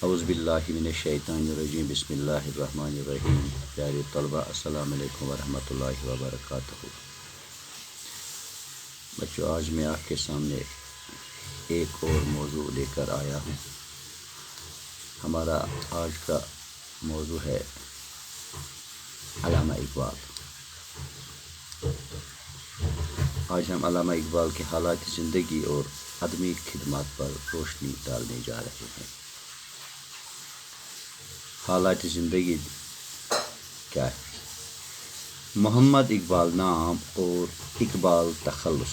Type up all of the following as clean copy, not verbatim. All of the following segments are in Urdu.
اعوذ باللہ من الشیطان الرجیم بسم اللہ الرحمن الرحیم. پیارے طلبہ السلام علیکم ورحمۃ اللہ وبرکاتہ. بچوں، آج میں آپ کے سامنے ایک اور موضوع لے کر آیا ہوں. ہمارا آج کا موضوع ہے علامہ اقبال. آج ہم علامہ اقبال کے حالات زندگی اور ادبی خدمات پر روشنی ڈالنے جا رہے ہیں. حالات زندگی کیا ہے؟ محمد اقبال نام اور اقبال تخلص.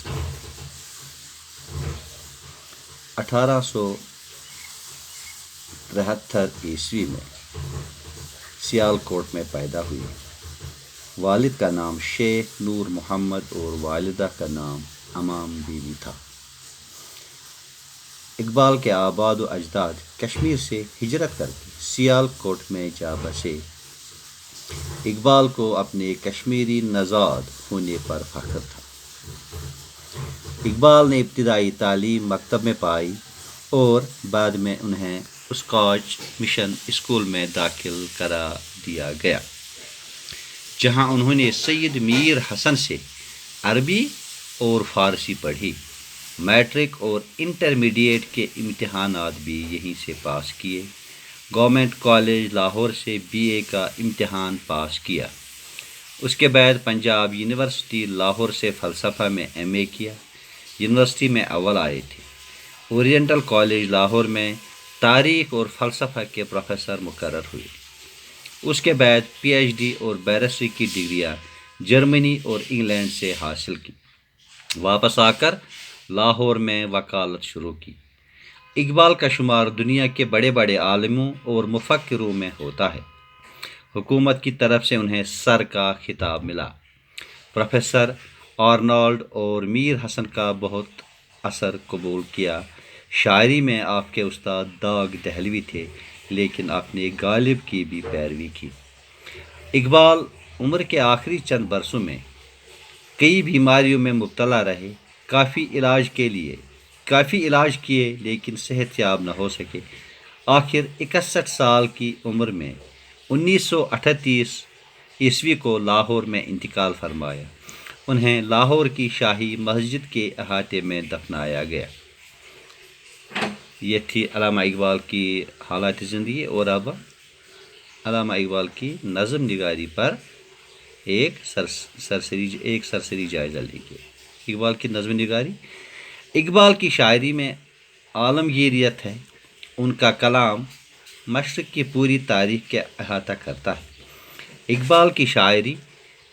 1873 عیسوی میں سیال کوٹ میں پیدا ہوئی. والد کا نام شیخ نور محمد اور والدہ کا نام امام بیوی تھا. اقبال کے آباد و اجداد کشمیر سے ہجرت کر کے سیال کوٹ میں جا بسے. اقبال کو اپنے کشمیری نژاد ہونے پر فخر تھا. اقبال نے ابتدائی تعلیم مکتب میں پائی اور بعد میں انہیں اسکاچ مشن اسکول میں داخل کرا دیا گیا، جہاں انہوں نے سید میر حسن سے عربی اور فارسی پڑھی. میٹرک اور انٹرمیڈیٹ کے امتحانات بھی یہیں سے پاس کیے. گورنمنٹ کالج لاہور سے BA کا امتحان پاس کیا. اس کے بعد پنجاب یونیورسٹی لاہور سے فلسفہ میں MA کیا. یونیورسٹی میں اول آئے تھے. اورینٹل کالج لاہور میں تاریخ اور فلسفہ کے پروفیسر مقرر ہوئے. اس کے بعد PhD اور بیرسٹری کی ڈگریاں جرمنی اور انگلینڈ سے حاصل کی. واپس آ کر لاہور میں وکالت شروع کی. اقبال کا شمار دنیا کے بڑے بڑے عالموں اور مفکروں میں ہوتا ہے. حکومت کی طرف سے انہیں سر کا خطاب ملا. پروفیسر آرنالڈ اور میر حسن کا بہت اثر قبول کیا. شاعری میں آپ کے استاد داغ دہلوی تھے، لیکن آپ نے غالب کی بھی پیروی کی. اقبال عمر کے آخری چند برسوں میں کئی بیماریوں میں مبتلا رہے. کافی علاج کیے لیکن صحت یاب نہ ہو سکے. آخر 61 سال کی عمر میں 1938 عیسوی کو لاہور میں انتقال فرمایا. انہیں لاہور کی شاہی مسجد کے احاطے میں دفنایا گیا. یہ تھی علامہ اقبال کی حالات زندگی، اور اب علامہ اقبال کی نظم نگاری پر ایک سرسری جائزہ لیں گے. اقبال کی نظم نگاری. اقبال کی شاعری میں عالمگیریت ہے. ان کا کلام مشرق کی پوری تاریخ کا احاطہ کرتا ہے. اقبال کی شاعری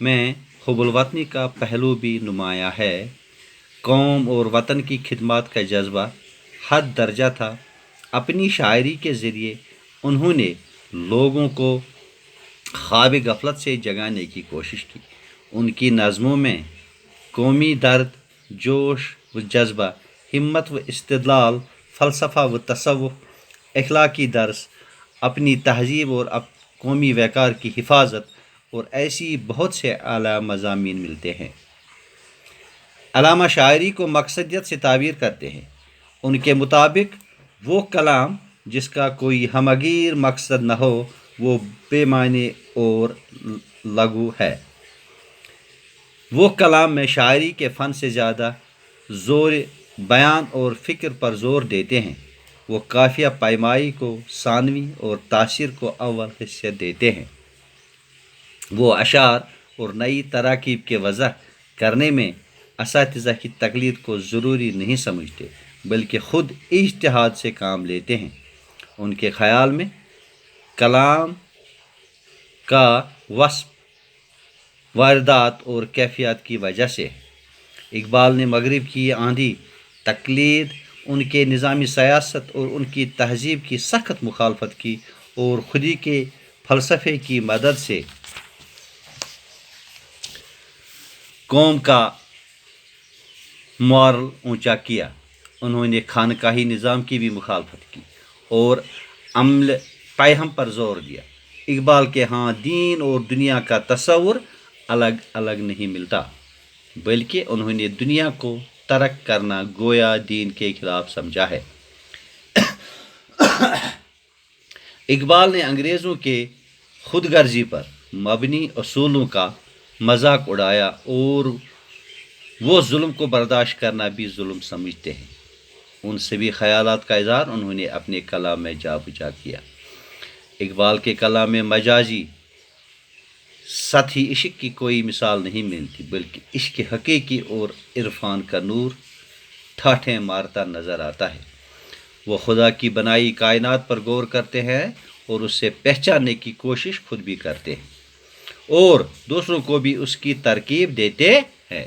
میں حب الوطنی کا پہلو بھی نمایاں ہے. قوم اور وطن کی خدمات کا جذبہ حد درجہ تھا. اپنی شاعری کے ذریعے انہوں نے لوگوں کو خواب غفلت سے جگانے کی کوشش کی. ان کی نظموں میں قومی درد، جوش و جذبہ، ہمت و استدلال، فلسفہ و تصوف، اخلاقی درس، اپنی تہذیب اور قومی وقار کی حفاظت اور ایسی بہت سے اعلیٰ مضامین ملتے ہیں. علامہ شاعری کو مقصدیت سے تعبیر کرتے ہیں. ان کے مطابق وہ کلام جس کا کوئی ہمگیر مقصد نہ ہو وہ بے معنی اور لغو ہے. وہ کلام میں شاعری کے فن سے زیادہ زور بیان اور فکر پر زور دیتے ہیں. وہ قافیہ پیمائی کو ثانوی اور تاثیر کو اول حیثیت دیتے ہیں. وہ اشعار اور نئی تراکیب کے وضع کرنے میں اساتذہ کی تقلید کو ضروری نہیں سمجھتے، بلکہ خود اجتہاد سے کام لیتے ہیں. ان کے خیال میں کلام کا وصف واردات اور کیفیات کی وجہ سے ہے. اقبال نے مغرب کی آندھی تقلید، ان کے نظامی سیاست اور ان کی تہذیب کی سخت مخالفت کی، اور خودی کے فلسفے کی مدد سے قوم کا مورل اونچا کیا. انہوں نے خانقاہی نظام کی بھی مخالفت کی اور عمل پیہم پر زور دیا. اقبال کے ہاں دین اور دنیا کا تصور الگ الگ نہیں ملتا، بلکہ انہوں نے دنیا کو ترک کرنا گویا دین کے خلاف سمجھا ہے. اقبال نے انگریزوں کے خود غرضی پر مبنی اصولوں کا مذاق اڑایا اور وہ ظلم کو برداشت کرنا بھی ظلم سمجھتے ہیں۔ ان سبھی خیالات کا اظہار انہوں نے اپنے کلام میں جا بجا کیا۔ اقبال کے کلام میں مجازی سطحی عشق کی کوئی مثال نہیں ملتی، بلکہ عشق حقیقی اور عرفان کا نور ٹھاٹھیں مارتا نظر آتا ہے۔ وہ خدا کی بنائی کائنات پر غور کرتے ہیں اور اسے پہچاننے کی کوشش خود بھی کرتے ہیں اور دوسروں کو بھی اس کی ترکیب دیتے ہیں۔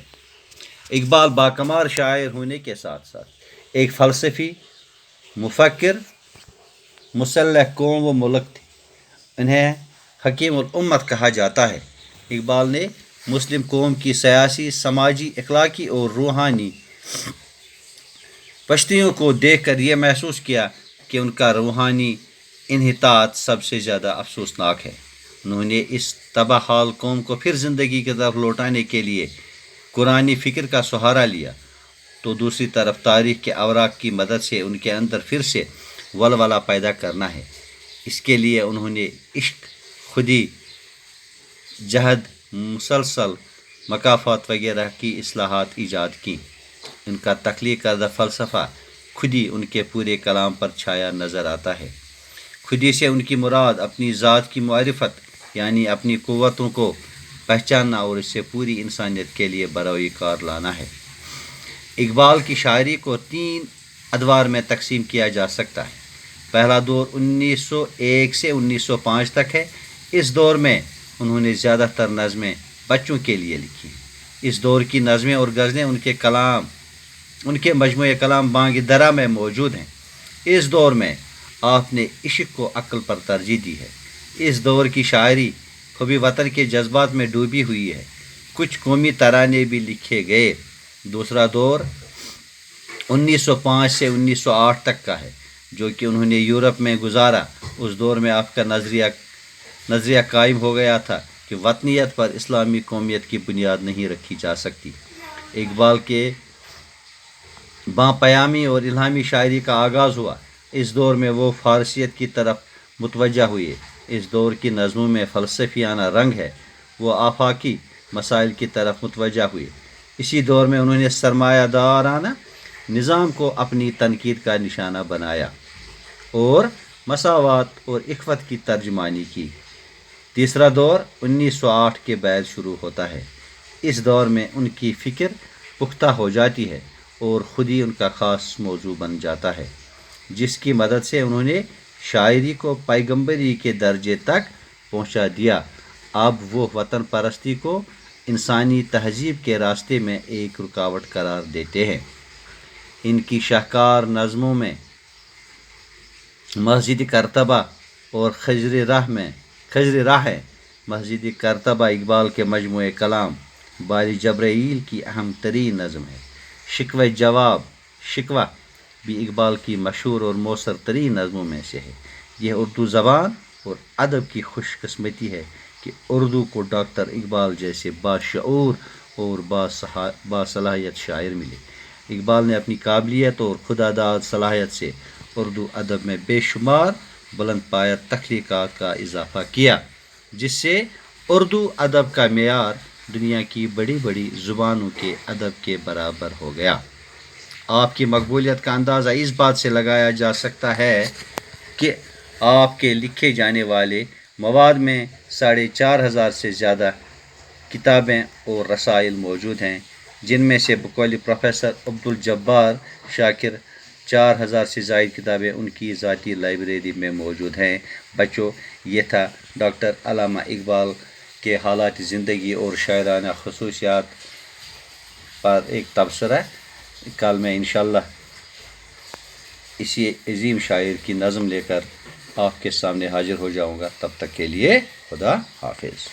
اقبال باکمال شاعر ہونے کے ساتھ ساتھ ایک فلسفی، مفکر، مسلح قوم و ملک تھے۔ انہیں حکیم الامت کہا جاتا ہے۔ اقبال نے مسلم قوم کی سیاسی، سماجی، اخلاقی اور روحانی پشتیوں کو دیکھ کر یہ محسوس کیا کہ ان کا روحانی انحطاط سب سے زیادہ افسوسناک ہے۔ انہوں نے اس تباہ حال قوم کو پھر زندگی کی طرف لوٹانے کے لیے قرآنی فکر کا سہارا لیا، تو دوسری طرف تاریخ کے اوراق کی مدد سے ان کے اندر پھر سے ولولہ پیدا کرنا ہے۔ اس کے لیے انہوں نے عشق، خودی، جہد، مسلسل مکافات وغیرہ کی اصلاحات ایجاد کی۔ ان کا تخلیق کردہ فلسفہ خودی ان کے پورے کلام پر چھایا نظر آتا ہے۔ خودی سے ان کی مراد اپنی ذات کی معرفت، یعنی اپنی قوتوں کو پہچاننا اور اس سے پوری انسانیت کے لیے بروئی کار لانا ہے۔ اقبال کی شاعری کو 3 ادوار میں تقسیم کیا جا سکتا ہے۔ پہلا دور 1901 سے 1905 تک ہے۔ اس دور میں انہوں نے زیادہ تر نظمیں بچوں کے لیے لکھی۔ اس دور کی نظمیں اور غزلیں ان کے مجموعہ کلام بانگ درا میں موجود ہیں۔ اس دور میں آپ نے عشق کو عقل پر ترجیح دی ہے۔ اس دور کی شاعری حب وطن کے جذبات میں ڈوبی ہوئی ہے۔ کچھ قومی ترانے بھی لکھے گئے۔ دوسرا دور 1905 سے 1908 تک کا ہے، جو کہ انہوں نے یورپ میں گزارا۔ اس دور میں آپ کا نظریہ قائم ہو گیا تھا کہ وطنیت پر اسلامی قومیت کی بنیاد نہیں رکھی جا سکتی۔ اقبال کے باں پیامی اور الہامی شاعری کا آغاز ہوا۔ اس دور میں وہ فارسیت کی طرف متوجہ ہوئے۔ اس دور کی نظموں میں فلسفیانہ رنگ ہے۔ وہ آفاقی مسائل کی طرف متوجہ ہوئے۔ اسی دور میں انہوں نے سرمایہ دارانہ نظام کو اپنی تنقید کا نشانہ بنایا اور مساوات اور اخوت کی ترجمانی کی۔ تیسرا دور 1908 کے بعد شروع ہوتا ہے۔ اس دور میں ان کی فکر پختہ ہو جاتی ہے اور خود ہی ان کا خاص موضوع بن جاتا ہے، جس کی مدد سے انہوں نے شاعری کو پیغمبری کے درجے تک پہنچا دیا۔ اب وہ وطن پرستی کو انسانی تہذیب کے راستے میں ایک رکاوٹ قرار دیتے ہیں۔ ان کی شاہکار نظموں میں مسجد کرتبہ اور خضر راہ ہے۔ مسجد کرتبہ اقبال کے مجموعہ کلام باری جبرائیل کی اہم ترین نظم ہے۔ شکوہ بھی اقبال کی مشہور اور مؤثر ترین نظموں میں سے ہے۔ یہ اردو زبان اور ادب کی خوش قسمتی ہے کہ اردو کو ڈاکٹر اقبال جیسے باشعور اور باصلاحیت شاعر ملے۔ اقبال نے اپنی قابلیت اور خودداد صلاحیت سے اردو ادب میں بے شمار بلند پایہ تخلیقات کا اضافہ کیا، جس سے اردو ادب کا معیار دنیا کی بڑی بڑی زبانوں کے ادب کے برابر ہو گیا۔ آپ کی مقبولیت کا اندازہ اس بات سے لگایا جا سکتا ہے کہ آپ کے لکھے جانے والے مواد میں 4500 سے زیادہ کتابیں اور رسائل موجود ہیں، جن میں سے بقول پروفیسر عبدالجبار شاکر 4000 سے زائد کتابیں ان کی ذاتی لائبریری میں موجود ہیں۔ بچوں، یہ تھا ڈاکٹر علامہ اقبال کے حالات زندگی اور شاعرانہ خصوصیات پر ایک تبصرہ۔ کل میں انشاءاللہ اسی عظیم شاعر کی نظم لے کر آپ کے سامنے حاضر ہو جاؤں گا۔ تب تک کے لیے خدا حافظ۔